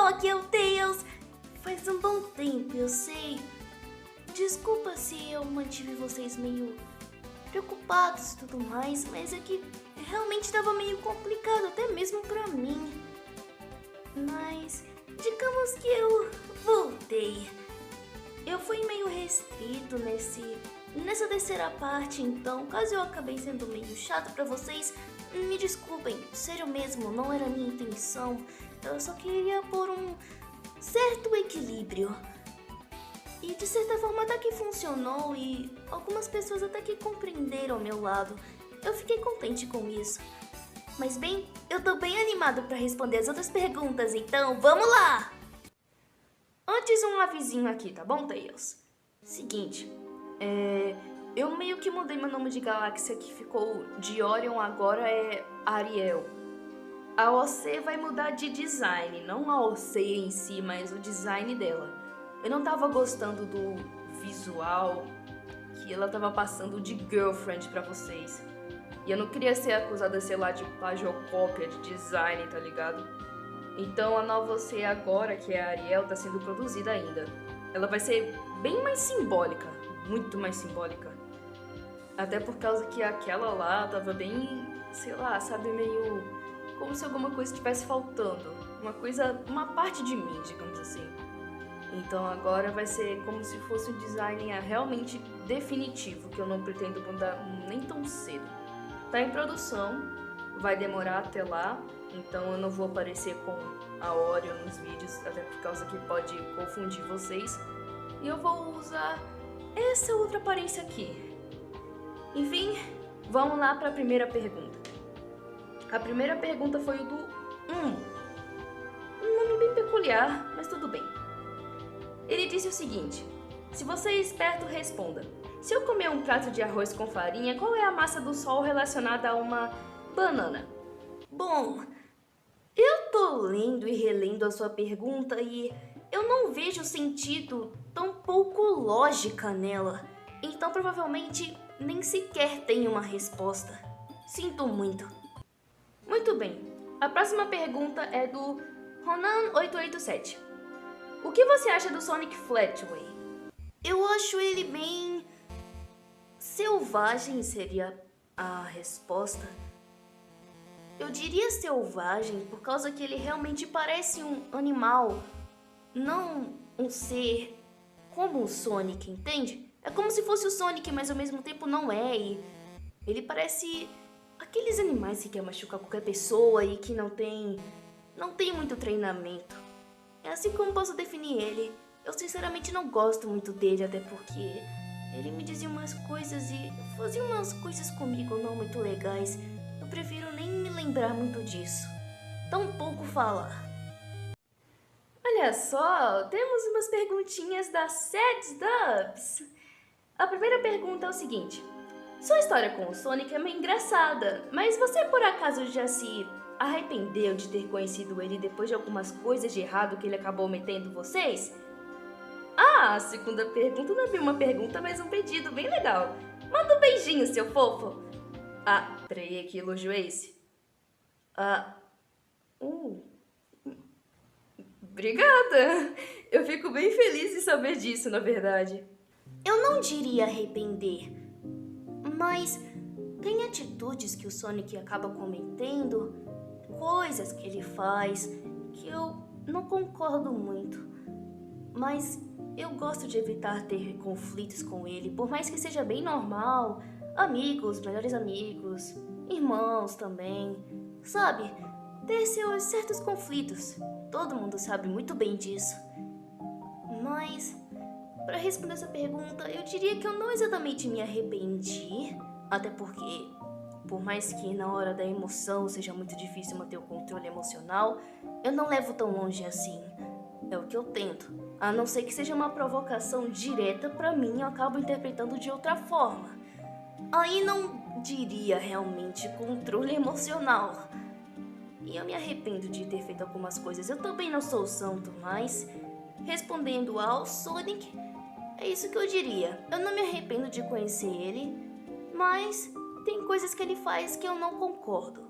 aqui é o Tails. Faz um bom tempo, eu sei. Desculpa se eu mantive vocês meio preocupados e tudo mais, mas é que realmente estava meio complicado, até mesmo pra mim. Mas digamos que eu voltei. Eu fui meio restrito nessa terceira parte, então caso eu acabei sendo meio chato pra vocês, me desculpem, sério mesmo, não era a minha intenção. Eu só queria pôr um certo equilíbrio. E de certa forma até que funcionou e algumas pessoas até que compreenderam o meu lado. Eu fiquei contente com isso. Mas bem, eu tô bem animado pra responder as outras perguntas, então vamos lá! Antes um avisinho aqui, tá bom, Tails? Seguinte, eu meio que mudei meu nome de galáxia, que ficou de Orion, agora é Ariel. A OC vai mudar de design, não a OC em si, mas o design dela. Eu não tava gostando do visual que ela tava passando de girlfriend pra vocês. E eu não queria ser acusada, sei lá, de plagiocópia de design, tá ligado? Então a nova OC agora, que é a Ariel, tá sendo produzida ainda. Ela vai ser bem mais simbólica, muito mais simbólica. Até por causa que aquela lá tava bem, sei lá, sabe, meio como se alguma coisa estivesse faltando. Uma parte de mim, digamos assim. Então agora vai ser como se fosse um design realmente definitivo, que eu não pretendo mudar nem tão cedo. Tá em produção, vai demorar até lá, então eu não vou aparecer com a Oreo nos vídeos, até por causa que pode confundir vocês. E eu vou usar essa outra aparência aqui. Enfim, vamos lá para a primeira pergunta. A primeira pergunta foi o do um nome bem peculiar, mas tudo bem. Ele disse o seguinte: se você é esperto, responda. Se eu comer um prato de arroz com farinha, qual é a massa do Sol relacionada a uma banana? Bom, eu tô lendo e relendo a sua pergunta e eu não vejo sentido tão pouco lógica nela. Então provavelmente nem sequer tem uma resposta. Sinto muito. Muito bem, a próxima pergunta é do Ronan887. O que você acha do Sonic Flatway? Eu acho ele bem selvagem, seria a resposta. Eu diria selvagem por causa que ele realmente parece um animal, não um ser como o Sonic, entende? É como se fosse o Sonic, mas ao mesmo tempo não é, e ele parece aqueles animais que quer machucar qualquer pessoa e que não tem muito treinamento. É assim como posso definir ele. Eu sinceramente não gosto muito dele, até porque ele me dizia umas coisas e fazia umas coisas comigo não muito legais. Eu prefiro nem me lembrar muito disso. Tão pouco falar. Olha só, temos umas perguntinhas da Sad Dubs. A primeira pergunta é o seguinte: sua história com o Sonic é meio engraçada, mas você por acaso já se arrependeu de ter conhecido ele depois de algumas coisas de errado que ele acabou metendo vocês? Ah, a segunda pergunta não é bem uma pergunta, mas um pedido bem legal. Manda um beijinho, seu fofo. Ah, peraí, que elogio é esse? Obrigada. Eu fico bem feliz em saber disso, na verdade. Eu não diria arrepender, mas tem atitudes que o Sonic acaba cometendo, coisas que ele faz, que eu não concordo muito. Mas eu gosto de evitar ter conflitos com ele, por mais que seja bem normal. Amigos, melhores amigos, irmãos também. Sabe, ter seus certos conflitos. Todo mundo sabe muito bem disso. Mas, para responder essa pergunta, eu diria que eu não exatamente me arrependi. Até porque, por mais que na hora da emoção seja muito difícil manter o controle emocional, eu não levo tão longe assim. É o que eu tento. A não ser que seja uma provocação direta, pra mim eu acabo interpretando de outra forma. Aí não diria realmente controle emocional. E eu me arrependo de ter feito algumas coisas. Eu também não sou santo, mas respondendo ao Sonic, é isso que eu diria. Eu não me arrependo de conhecer ele, mas tem coisas que ele faz que eu não concordo.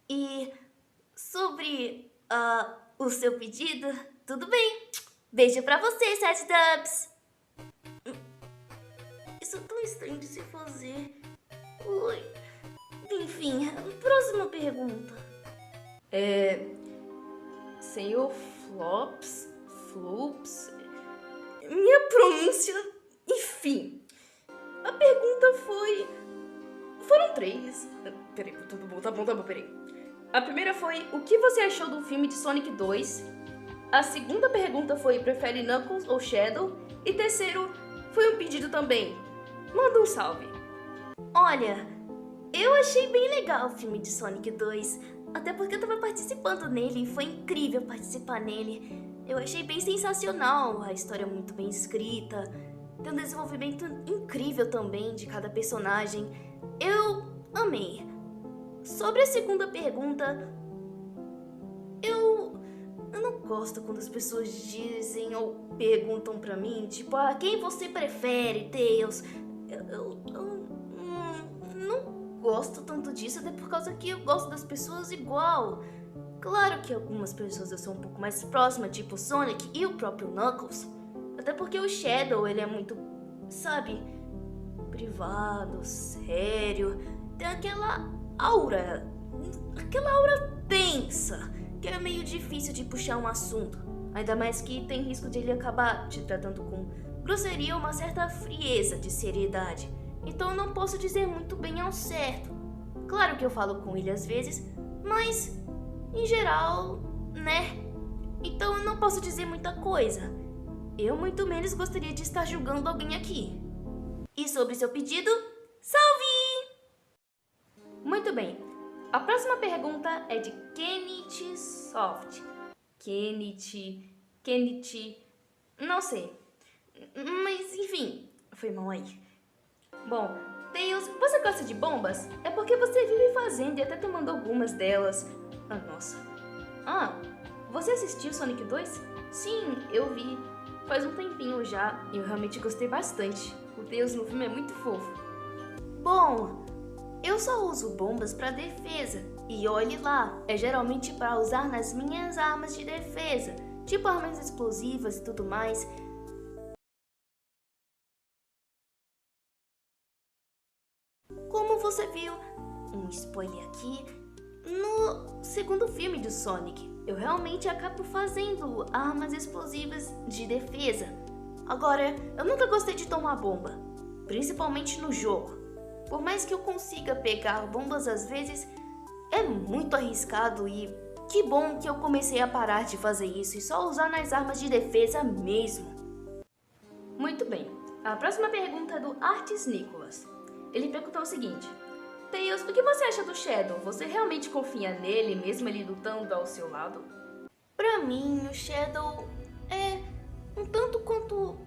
E sobre o seu pedido, tudo bem. Beijo pra você, Sete Dubs. Isso é tão estranho de se fazer. Ui. Enfim, próxima pergunta. Senhor Flops, minha pronúncia, enfim. A pergunta foram 3. Peraí, tá bom, peraí. A primeira foi, o que você achou do filme de Sonic 2? A segunda pergunta foi, prefere Knuckles ou Shadow? E terceiro, foi um pedido também. Manda um salve. Olha, eu achei bem legal o filme de Sonic 2, até porque eu tava participando nele e foi incrível participar nele. Eu achei bem sensacional, a história é muito bem escrita, tem um desenvolvimento incrível também de cada personagem. Eu amei. Sobre a segunda pergunta, eu não gosto quando as pessoas dizem ou perguntam pra mim, tipo, quem você prefere, Tails? Eu não gosto tanto disso, até por causa que eu gosto das pessoas igual. Claro que algumas pessoas eu sou um pouco mais próxima, tipo o Sonic e o próprio Knuckles. Até porque o Shadow, ele é muito, sabe, privado, sério. Tem aquela aura tensa, que é meio difícil de puxar um assunto. Ainda mais que tem risco de ele acabar te tratando com grosseria ou uma certa frieza de seriedade. Então eu não posso dizer muito bem ao certo. Claro que eu falo com ele às vezes, mas em geral, né? Então eu não posso dizer muita coisa. Eu muito menos gostaria de estar julgando alguém aqui. E sobre seu pedido, salve! Muito bem. A próxima pergunta é de Kenichi Soft. Kenichi, não sei. Mas enfim, foi mal aí. Bom, Tails, você gosta de bombas? É porque você vive fazendo e até tomando algumas delas. Nossa. Você assistiu Sonic 2? Sim, eu vi. Faz um tempinho já e eu realmente gostei bastante. O Tails no filme é muito fofo. Bom, eu só uso bombas pra defesa. E olhe lá, é geralmente pra usar nas minhas armas de defesa, tipo armas explosivas e tudo mais. Como você viu, um spoiler aqui, no segundo filme do Sonic, eu realmente acabo fazendo armas explosivas de defesa. Agora, eu nunca gostei de tomar bomba, principalmente no jogo. Por mais que eu consiga pegar bombas às vezes, é muito arriscado e que bom que eu comecei a parar de fazer isso e só usar nas armas de defesa mesmo. Muito bem, a próxima pergunta é do Artis Nicholas. Ele perguntou o seguinte: Tails, o que você acha do Shadow? Você realmente confia nele, mesmo ele lutando ao seu lado? Pra mim, o Shadow é um tanto quanto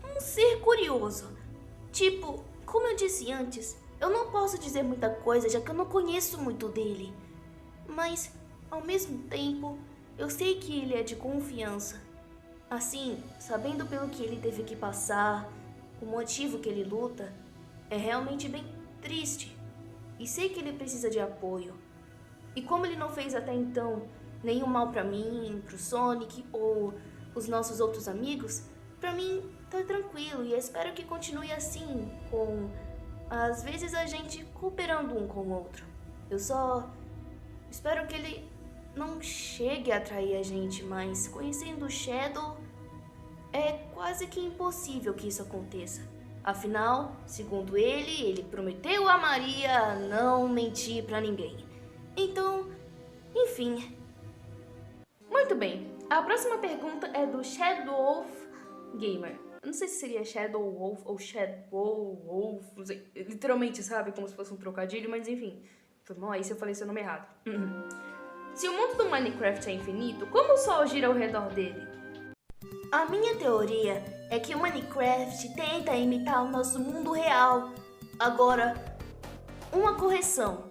um ser curioso. Tipo, como eu disse antes, eu não posso dizer muita coisa já que eu não conheço muito dele. Mas, ao mesmo tempo, eu sei que ele é de confiança. Assim, sabendo pelo que ele teve que passar, o motivo que ele luta, é realmente bem triste. E sei que ele precisa de apoio. E como ele não fez até então nenhum mal pra mim, pro Sonic ou os nossos outros amigos, pra mim tá tranquilo e espero que continue assim, com às vezes a gente cooperando um com o outro. Eu só espero que ele não chegue a atrair a gente, mas conhecendo o Shadow, é quase que impossível que isso aconteça. Afinal, segundo ele prometeu a Maria não mentir pra ninguém. Então, enfim. Muito bem, a próxima pergunta é do Shadow Wolf Gamer. Eu não sei se seria Shadow Wolf ou Shadow Wolf, não sei, literalmente, sabe, como se fosse um trocadilho, mas enfim. Foi mal aí se eu falei seu nome errado. Se o mundo do Minecraft é infinito, como o Sol gira ao redor dele? A minha teoria é que o Minecraft tenta imitar o nosso mundo real. Agora, uma correção.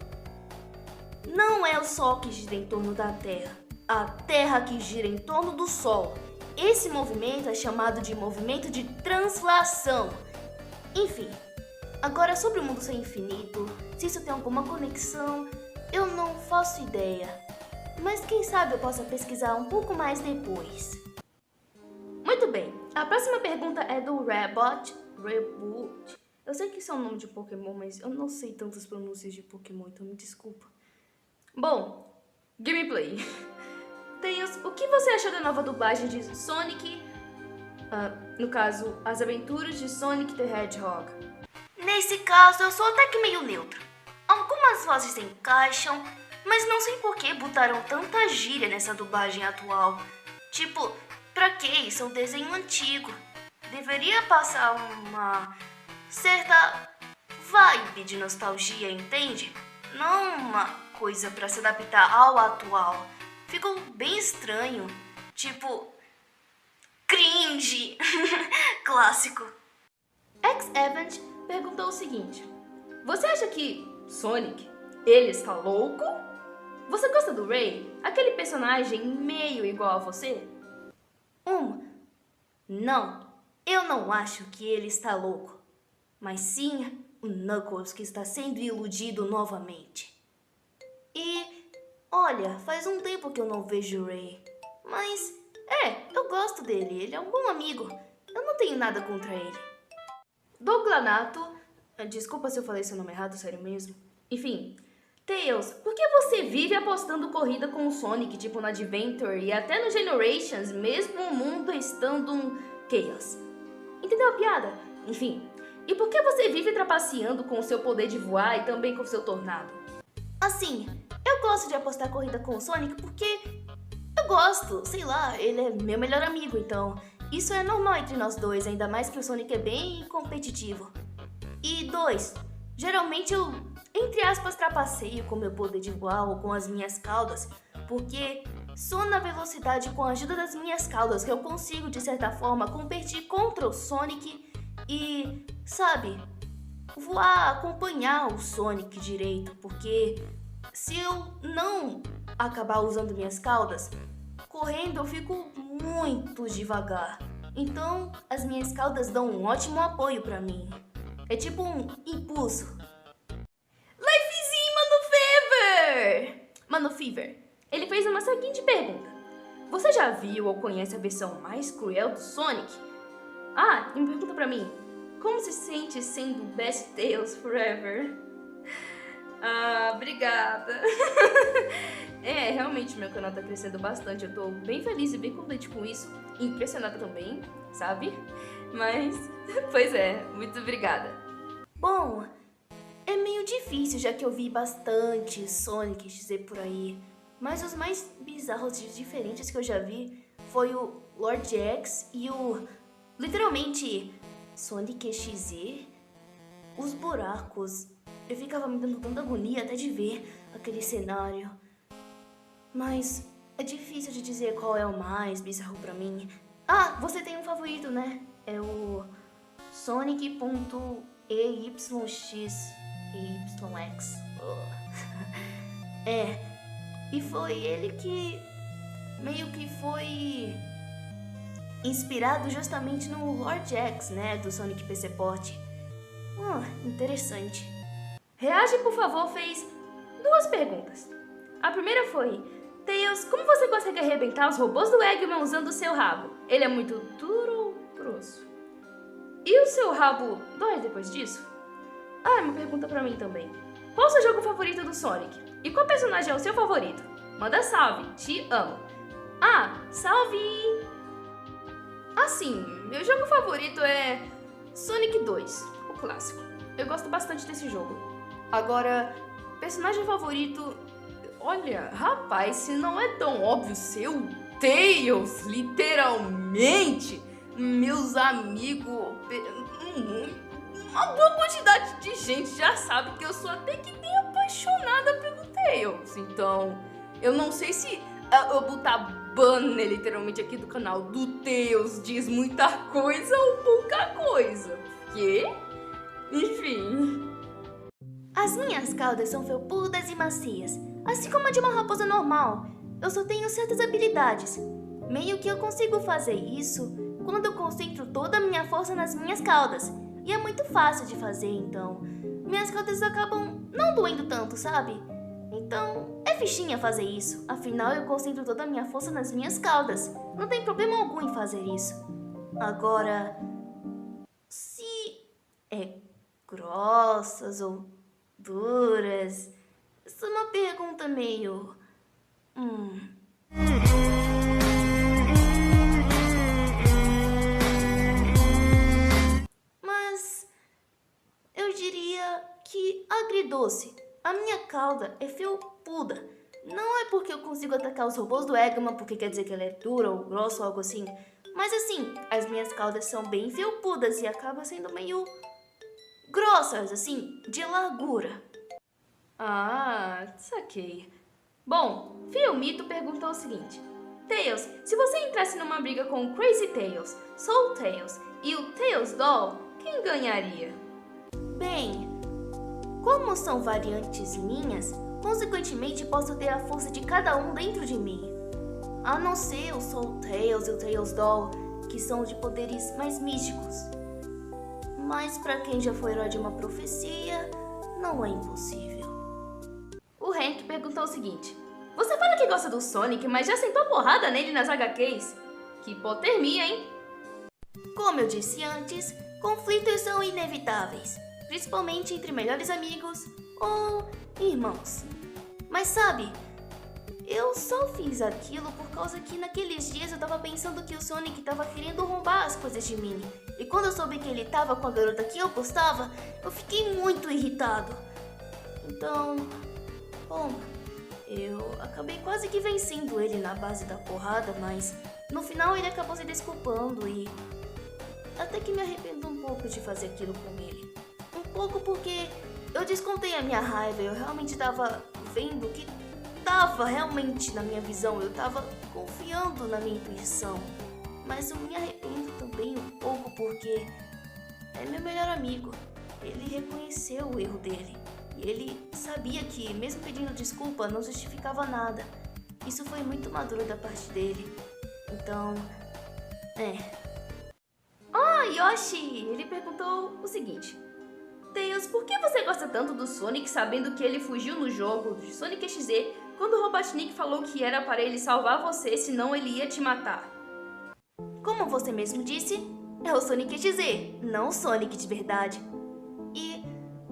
Não é o Sol que gira em torno da Terra, a Terra que gira em torno do Sol. Esse movimento é chamado de movimento de translação. Enfim, agora sobre o mundo ser infinito, se isso tem alguma conexão, eu não faço ideia. Mas quem sabe eu possa pesquisar um pouco mais depois. Muito bem, a próxima pergunta é do Reboot. Eu sei que isso é um nome de Pokémon, mas eu não sei tantas pronúncias de Pokémon, então me desculpa. Bom, gameplay. Tails, o que você achou da nova dublagem de Sonic? No caso, As Aventuras de Sonic the Hedgehog. Nesse caso, eu sou até que meio neutro. Algumas vozes encaixam, mas não sei por que botaram tanta gíria nessa dublagem atual. Tipo, pra que isso é um desenho antigo? Deveria passar uma certa vibe de nostalgia, entende? Não uma coisa pra se adaptar ao atual. Ficou bem estranho, tipo, cringe, clássico. X-Event perguntou o seguinte: você acha que Sonic, ele está louco? Você gosta do Ray? Aquele personagem meio igual a você? Não, eu não acho que ele está louco, mas sim o Knuckles que está sendo iludido novamente. E, olha, faz um tempo que eu não vejo o Ray, mas, eu gosto dele, ele é um bom amigo, eu não tenho nada contra ele. Douglanato, desculpa se eu falei seu nome errado, sério mesmo. Enfim, Tails, por que você vive apostando corrida com o Sonic, tipo no Adventure e até no Generations, mesmo o mundo estando um chaos? Entendeu a piada? Enfim, e por que você vive trapaceando com o seu poder de voar e também com o seu tornado? Assim, eu gosto de apostar corrida com o Sonic porque eu gosto, sei lá, ele é meu melhor amigo, então isso é normal entre nós dois, ainda mais que o Sonic é bem competitivo. E 2, geralmente eu, entre aspas, trapaceio com meu poder de voar ou com as minhas caudas, porque só na velocidade com a ajuda das minhas caudas que eu consigo, de certa forma, competir contra o Sonic e, sabe, voar, acompanhar o Sonic direito, porque se eu não acabar usando minhas caudas, correndo eu fico muito devagar. Então, as minhas caudas dão um ótimo apoio pra mim. É tipo um impulso. Lifezinho, Mano Fever! Ele fez uma seguinte pergunta: você já viu ou conhece a versão mais cruel do Sonic? E me pergunta pra mim: como se sente sendo Best Tails Forever? Obrigada! Realmente meu canal tá crescendo bastante, eu tô bem feliz e bem contente com isso. Impressionada também, sabe? Mas, pois é, muito obrigada. Bom, é meio difícil já que eu vi bastante Sonic XZ por aí. Mas os mais bizarros e diferentes que eu já vi foi o Lord X e o, literalmente, Sonic XZ. Os buracos. Eu ficava me dando tanta agonia até de ver aquele cenário. Mas é difícil de dizer qual é o mais bizarro pra mim. Você tem um favorito, né? É o Sonic.EYX. E foi ele que meio que foi inspirado justamente no Lord X, né? Do Sonic PC Port. Interessante. Reage, por favor, fez 2 perguntas. A primeira foi: Tails, como você consegue arrebentar os robôs do Eggman usando o seu rabo? Ele é muito duro ou grosso? E o seu rabo dói depois disso? É uma pergunta pra mim também. Qual o seu jogo favorito do Sonic? E qual personagem é o seu favorito? Manda salve, te amo. Salve! Assim, meu jogo favorito é Sonic 2, o clássico. Eu gosto bastante desse jogo. Agora, personagem favorito... Olha, rapaz, se não é tão óbvio ser o Tails, literalmente, meus amigos, uma boa quantidade de gente já sabe que eu sou até que bem apaixonada pelo Tails. Então, eu não sei se eu botar banner literalmente aqui do canal do Tails diz muita coisa ou pouca coisa, porque, enfim... As minhas caudas são felpudas e macias, assim como a de uma raposa normal. Eu só tenho certas habilidades. Meio que eu consigo fazer isso quando eu concentro toda a minha força nas minhas caudas. E é muito fácil de fazer, então. Minhas caudas acabam não doendo tanto, sabe? Então, é fichinha fazer isso. Afinal, eu concentro toda a minha força nas minhas caudas. Não tem problema algum em fazer isso. Agora, se é grossas ou duras, isso é uma pergunta meio... Mas eu diria que agridoce. A minha cauda é felpuda. Não é porque eu consigo atacar os robôs do Eggman porque quer dizer que ela é dura ou grossa ou algo assim. Mas assim, as minhas caudas são bem felpudas e acabam sendo meio grossas, assim, de largura. Ah, saquei. Bom, Fiumito perguntou o seguinte: Tails, se você entrasse numa briga com o Crazy Tails, Soul Tails e o Tails Doll, quem ganharia? Bem, como são variantes minhas, consequentemente posso ter a força de cada um dentro de mim. A não ser o Soul Tails e o Tails Doll, que são de poderes mais místicos. Mas pra quem já foi herói de uma profecia, não é impossível. O Hank perguntou o seguinte: Você fala que gosta do Sonic, mas já sentou porrada nele nas HQs? Que hipotermia, hein? Como eu disse antes, conflitos são inevitáveis, principalmente entre melhores amigos ou irmãos. Mas sabe, eu só fiz aquilo por causa que naqueles dias eu tava pensando que o Sonic tava querendo roubar as coisas de mim. E quando eu soube que ele tava com a garota que eu gostava, eu fiquei muito irritado. Então, bom, eu acabei quase que vencendo ele na base da porrada, mas no final ele acabou se desculpando e até que me arrependo um pouco de fazer aquilo com ele. Um pouco porque eu descontei a minha raiva, eu realmente tava vendo que tava realmente na minha visão, eu tava confiando na minha intuição. Mas eu me arrependo também um pouco porque é meu melhor amigo. Ele reconheceu o erro dele. E ele sabia que, mesmo pedindo desculpa, não justificava nada. Isso foi muito maduro da parte dele. Então, Yoshi, ele perguntou o seguinte: Tails, por que você gosta tanto do Sonic sabendo que ele fugiu no jogo de Sonic XZ quando o Robotnik falou que era para ele salvar você, senão ele ia te matar? Como você mesmo disse, é o Sonic XZ, não o Sonic de verdade. E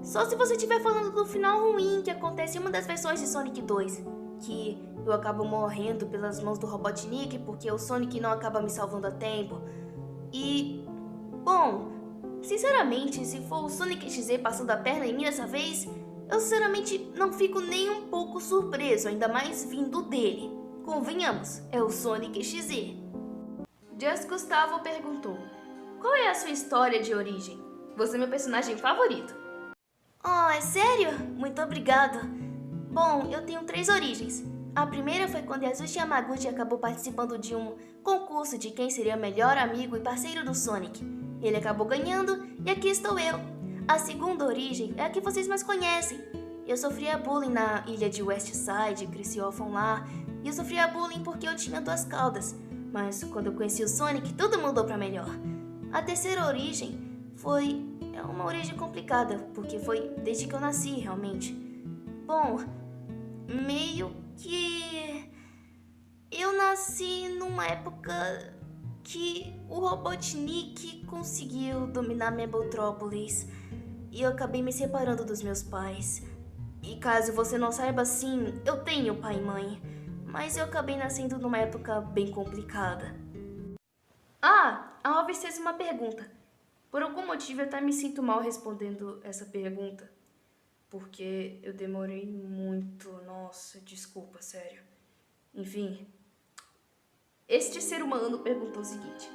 só se você estiver falando do final ruim que acontece em uma das versões de Sonic 2, que eu acabo morrendo pelas mãos do Robotnik porque o Sonic não acaba me salvando a tempo. E, bom, sinceramente, se for o Sonic XZ passando a perna em mim dessa vez, eu sinceramente não fico nem um pouco surpreso, ainda mais vindo dele. Convenhamos, é o Sonic XZ. Just Gustavo perguntou: Qual é a sua história de origem? Você é meu personagem favorito. Oh, é sério? Muito obrigado. Bom, eu tenho 3 origens. A primeira foi quando Yasushi Yamaguchi acabou participando de um concurso de quem seria o melhor amigo e parceiro do Sonic. Ele acabou ganhando e aqui estou eu. A segunda origem é a que vocês mais conhecem. Eu sofria bullying na ilha de Westside, cresci órfão lá, e eu sofria bullying porque eu tinha 2 caudas. Mas quando eu conheci o Sonic, tudo mudou pra melhor. A terceira origem é uma origem complicada, porque foi desde que eu nasci, realmente. Bom, meio que eu nasci numa época que o Robotnik conseguiu dominar Mebotrópolis e eu acabei me separando dos meus pais. E caso você não saiba, sim, eu tenho pai e mãe, mas eu acabei nascendo numa época bem complicada. A Alves fez uma pergunta. Por algum motivo eu até me sinto mal respondendo essa pergunta, porque eu demorei muito. Nossa, desculpa, sério. Enfim, este ser humano perguntou o seguinte: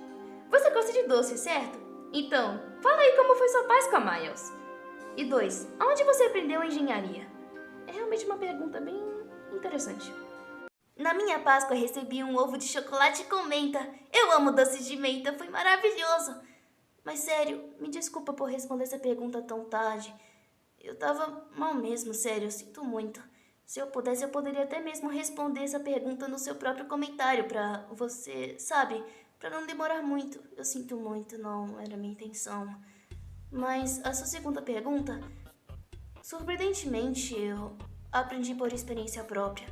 Você gosta de doce, certo? Então, fala aí como foi sua Páscoa, Miles. E 2, aonde você aprendeu a engenharia? É realmente uma pergunta bem interessante. Na minha Páscoa eu recebi um ovo de chocolate com menta. Eu amo doces de menta, foi maravilhoso. Mas sério, me desculpa por responder essa pergunta tão tarde. Eu tava mal mesmo, sério, eu sinto muito. Se eu pudesse, eu poderia até mesmo responder essa pergunta no seu próprio comentário pra você, sabe? Pra não demorar muito. Eu sinto muito, não era minha intenção. Mas a sua segunda pergunta, surpreendentemente, aprendi por experiência própria.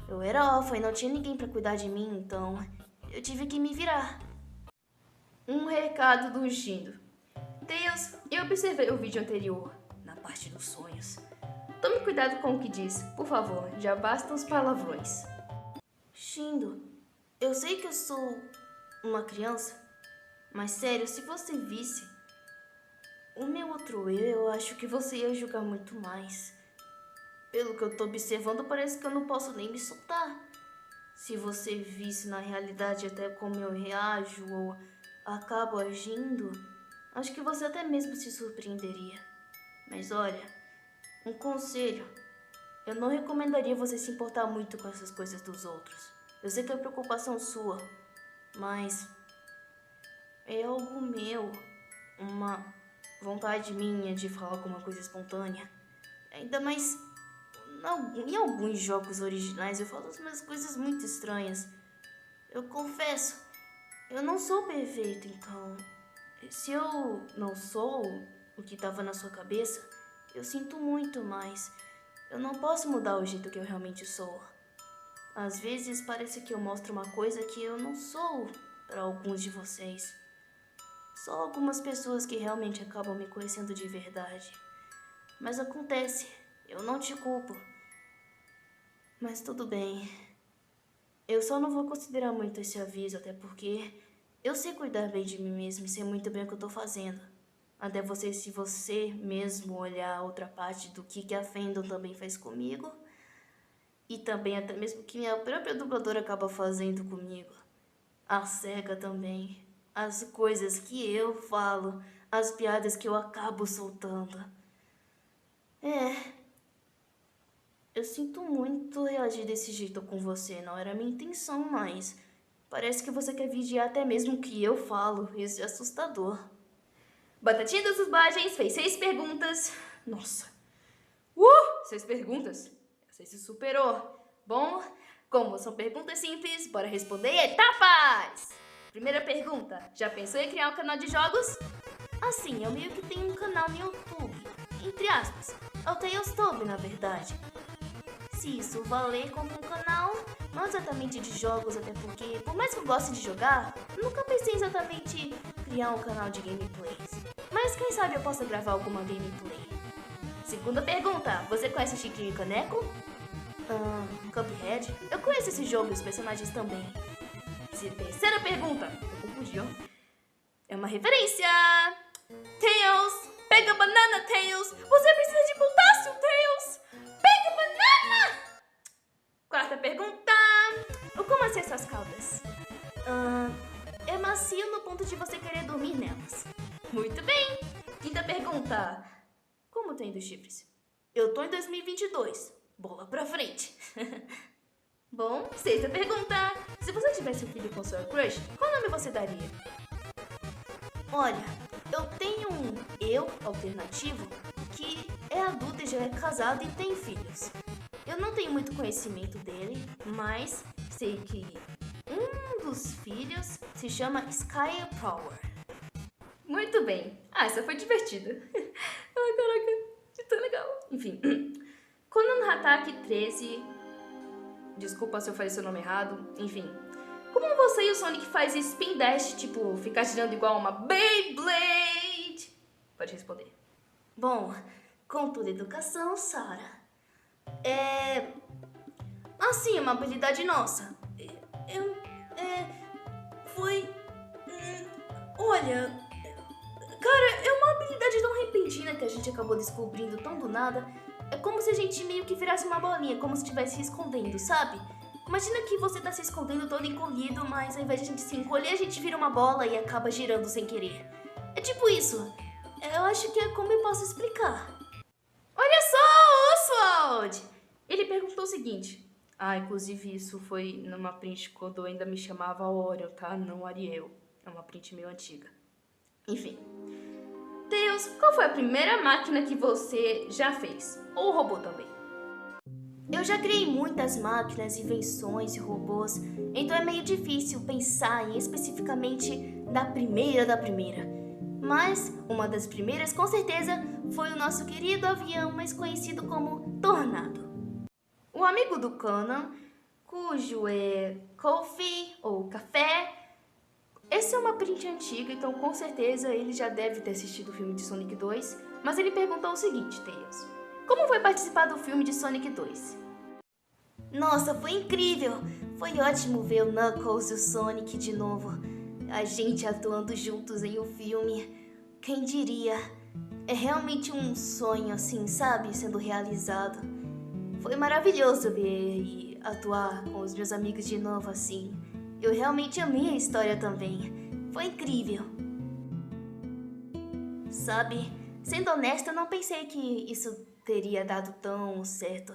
Eu era órfã e não tinha ninguém pra cuidar de mim, então eu tive que me virar. Um recado do Shindo. Tails, eu observei o vídeo anterior, na parte dos sonhos. Tome cuidado com o que diz, por favor, já bastam os palavrões. Shindo, eu sei que eu sou uma criança, mas sério, se você visse o meu outro eu acho que você ia julgar muito mais. Pelo que eu tô observando, parece que eu não posso nem me soltar. Se você visse na realidade até como eu reajo ou acabo agindo, acho que você até mesmo se surpreenderia. Mas olha, um conselho. Eu não recomendaria você se importar muito com essas coisas dos outros. Eu sei que é preocupação sua, mas é algo meu. Uma vontade minha de falar alguma coisa espontânea. Ainda mais em alguns jogos originais eu falo umas coisas muito estranhas. Eu confesso, eu não sou perfeito, então se eu não sou o que estava na sua cabeça, eu sinto muito, mas eu não posso mudar o jeito que eu realmente sou. Às vezes parece que eu mostro uma coisa que eu não sou para alguns de vocês. Só algumas pessoas que realmente acabam me conhecendo de verdade. Mas acontece, eu não te culpo. Mas tudo bem. Eu só não vou considerar muito esse aviso, até porque eu sei cuidar bem de mim mesmo e sei muito bem o que eu tô fazendo. Até você, se você mesmo olhar a outra parte do que a Fandom também faz comigo. E também até mesmo que minha própria dubladora acaba fazendo comigo. A SEGA também. As coisas que eu falo, as piadas que eu acabo soltando. Eu sinto muito reagir desse jeito com você, não era minha intenção, mas parece que você quer vigiar até mesmo o que eu falo, isso é assustador. Batatinha das Dublagens fez 6 perguntas. Nossa. 6 perguntas? Você se superou. Bom, como são perguntas simples, bora responder etapas! Primeira pergunta, já pensou em criar um canal de jogos? Assim, eu meio que tenho um canal no YouTube, entre aspas, é o TailsTube, na verdade. Se isso valer como um canal, não exatamente de jogos, até porque, por mais que eu goste de jogar, nunca pensei exatamente criar um canal de gameplays. Mas quem sabe eu possa gravar alguma gameplay. Segunda pergunta, você conhece Chiquinho e Caneco? Cuphead? Eu conheço esse jogo e os personagens também. Terceira pergunta, eu confundi, ó. É uma referência. Tails, pega a banana, Tails. Você precisa de potássio, Tails. Pega a banana. Quarta pergunta, como assim essas caudas? É macio no ponto de você querer dormir nelas. Muito bem. Quinta pergunta, como tem dos chifres? Eu tô em 2022. Bola pra frente. Bom, sexta pergunta. Se você tivesse um filho com sua crush, qual nome você daria? Olha, eu tenho um eu alternativo que é adulto e já é casado e tem filhos. Eu não tenho muito conhecimento dele, mas sei que um dos filhos se chama Sky Power. Muito bem. Essa foi divertida. Ai, caraca, que tão legal. Enfim, Konan Hatake 13... Desculpa se eu falei seu nome errado. Enfim, como você e o Sonic faz spin dash, tipo, ficar girando igual uma Beyblade? Pode responder. Bom, com toda educação, Sarah. Assim, é uma habilidade nossa. Olha... Cara, é uma habilidade tão repentina que a gente acabou descobrindo tão do nada. É como se a gente meio que virasse uma bolinha, como se estivesse se escondendo, sabe? Imagina que você tá se escondendo todo encolhido, mas ao invés de a gente se encolher, a gente vira uma bola e acaba girando sem querer. É tipo isso. Eu acho que é como eu posso explicar. Olha só, Oswald! Ele perguntou o seguinte. Inclusive isso foi numa print quando eu ainda me chamava Orion, tá? Não Ariel. É uma print meio antiga. Enfim. Tails, qual foi a primeira máquina que você já fez? Ou robô também? Eu já criei muitas máquinas, invenções e robôs, então é meio difícil pensar em especificamente da primeira. Mas uma das primeiras, com certeza, foi o nosso querido avião mais conhecido como Tornado. o amigo do Conan, cujo é Coffee ou Café. Essa é uma print antiga, então com certeza ele já deve ter assistido o filme de Sonic 2, mas ele perguntou o seguinte, Tails: como foi participar do filme de Sonic 2? Nossa, foi incrível! Foi ótimo ver o Knuckles e o Sonic de novo. A gente atuando juntos em um filme. Quem diria? É realmente um sonho, assim, sabe? Sendo realizado. Foi maravilhoso ver e atuar com os meus amigos de novo, assim. Eu realmente amei a história também. Foi incrível. Sabe, sendo honesta, eu não pensei que isso teria dado tão certo.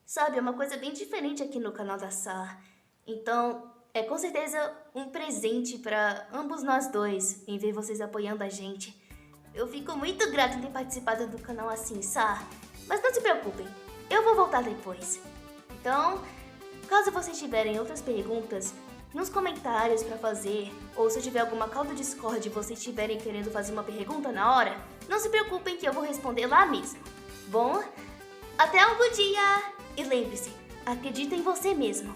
Sabe, é uma coisa bem diferente aqui no canal da Sar. Então, é com certeza um presente para ambos nós dois, em ver vocês apoiando a gente. Eu fico muito grata em ter participado do canal assim, Sar. Mas não se preocupem, eu vou voltar depois. Então, caso vocês tiverem outras perguntas nos comentários para fazer, ou se eu tiver alguma call do Discord e vocês estiverem querendo fazer uma pergunta na hora, não se preocupem que eu vou responder lá mesmo. Bom, até algum dia! E lembre-se, acredita em você mesmo.